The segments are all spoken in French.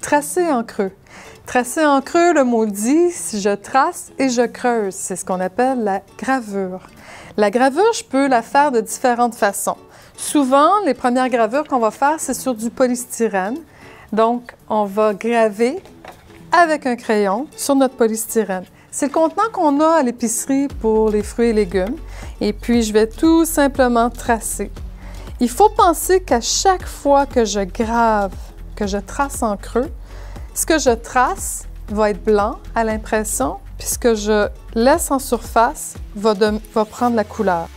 Tracer en creux. Tracer en creux, le mot dit, je trace et je creuse. C'est ce qu'on appelle la gravure. La gravure, je peux la faire de différentes façons. Souvent, les premières gravures qu'on va faire, c'est sur du polystyrène. Donc, on va graver avec un crayon sur notre polystyrène. C'est le contenant qu'on a à l'épicerie pour les fruits et légumes. Et puis, je vais tout simplement tracer. Il faut penser qu'à chaque fois que je grave, que je trace en creux, ce que je trace va être blanc à l'impression, puis ce que je laisse en surface va prendre la couleur.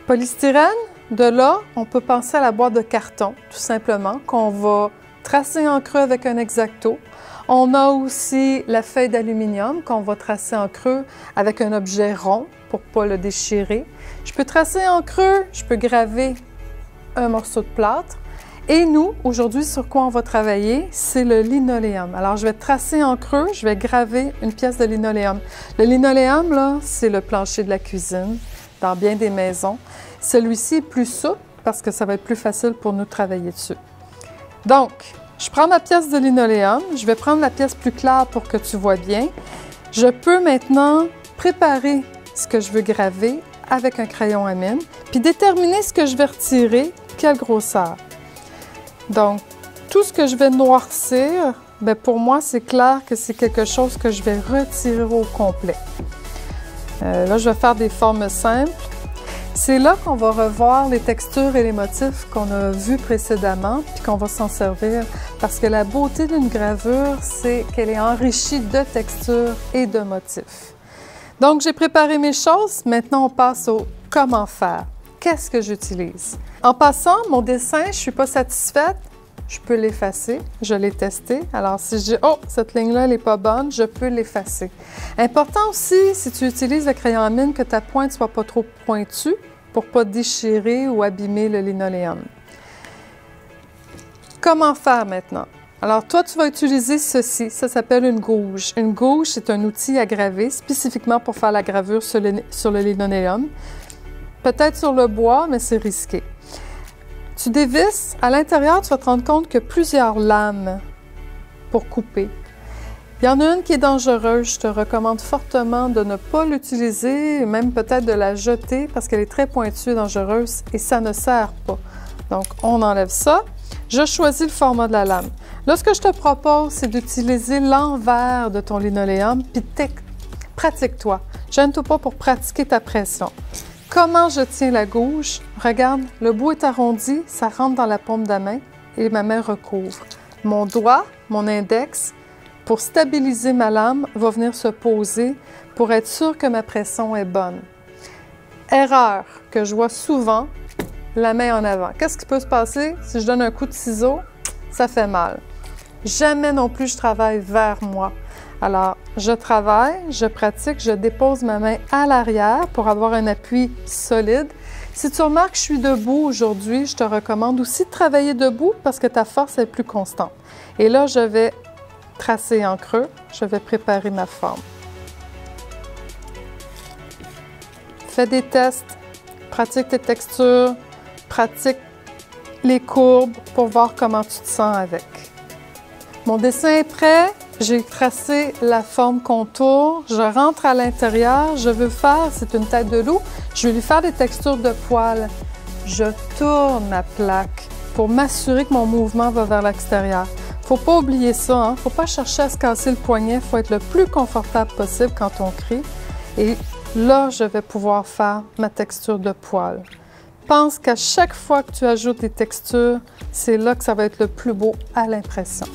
Polystyrène, de là, on peut penser à la boîte de carton, tout simplement, qu'on va tracer en creux avec un X-Acto. On a aussi la feuille d'aluminium qu'on va tracer en creux avec un objet rond pour ne pas le déchirer. Je peux tracer en creux, je peux graver un morceau de plâtre. Et nous, aujourd'hui, sur quoi on va travailler, c'est le linoléum. Alors, je vais tracer en creux, je vais graver une pièce de linoléum. Le linoléum, là, c'est le plancher de la cuisine dans bien des maisons. Celui-ci est plus souple parce que ça va être plus facile pour nous de travailler dessus. Donc, je prends ma pièce de linoléum, je vais prendre la pièce plus claire pour que tu vois bien. Je peux maintenant préparer ce que je veux graver avec un crayon à mine, puis déterminer ce que je vais retirer, quelle grosseur. Donc, tout ce que je vais noircir, bien pour moi, c'est clair que c'est quelque chose que je vais retirer au complet. Là, je vais faire des formes simples. C'est là qu'on va revoir les textures et les motifs qu'on a vus précédemment, puis qu'on va s'en servir, parce que la beauté d'une gravure, c'est qu'elle est enrichie de textures et de motifs. Donc, j'ai préparé mes choses. Maintenant, on passe au comment faire. Qu'est-ce que j'utilise? En passant, mon dessin, je ne suis pas satisfaite, je peux l'effacer. Je l'ai testé. Alors, si je dis « Oh, cette ligne-là, elle n'est pas bonne », je peux l'effacer. Important aussi, si tu utilises le crayon à mine, que ta pointe ne soit pas trop pointue pour ne pas déchirer ou abîmer le linoléum. Comment faire maintenant? Alors, toi, tu vas utiliser ceci. Ça s'appelle une gouge. Une gouge, c'est un outil à graver spécifiquement pour faire la gravure sur le linoléum. Peut-être sur le bois, mais c'est risqué. Tu dévisses. À l'intérieur, tu vas te rendre compte qu'il y a plusieurs lames pour couper. Il y en a une qui est dangereuse. Je te recommande fortement de ne pas l'utiliser, même peut-être de la jeter parce qu'elle est très pointue et dangereuse et ça ne sert pas. Donc, on enlève ça. Je choisis le format de la lame. Là, ce que je te propose, c'est d'utiliser l'envers de ton linoléum, puis pratique-toi. Gêne-toi pas pour pratiquer ta pression. Comment je tiens la gouge? Regarde, le bout est arrondi, ça rentre dans la paume de la main et ma main recouvre. Mon doigt, mon index, pour stabiliser ma lame, va venir se poser pour être sûr que ma pression est bonne. Erreur que je vois souvent, la main en avant. Qu'est-ce qui peut se passer? Si je donne un coup de ciseau, ça fait mal. Jamais non plus je travaille vers moi. Alors, je travaille, je pratique, je dépose ma main à l'arrière pour avoir un appui solide. Si tu remarques que je suis debout aujourd'hui, je te recommande aussi de travailler debout parce que ta force est plus constante. Et là, je vais tracer en creux, je vais préparer ma forme. Fais des tests, pratique tes textures, pratique les courbes pour voir comment tu te sens avec. Mon dessin est prêt. J'ai tracé la forme contour. Je rentre à l'intérieur. Je veux faire, c'est une tête de loup, je vais lui faire des textures de poils. Je tourne ma plaque pour m'assurer que mon mouvement va vers l'extérieur. Faut pas oublier ça, hein? Faut pas chercher à se casser le poignet. Faut être le plus confortable possible quand on crie. Et là, je vais pouvoir faire ma texture de poils. Pense qu'à chaque fois que tu ajoutes des textures, c'est là que ça va être le plus beau à l'impression.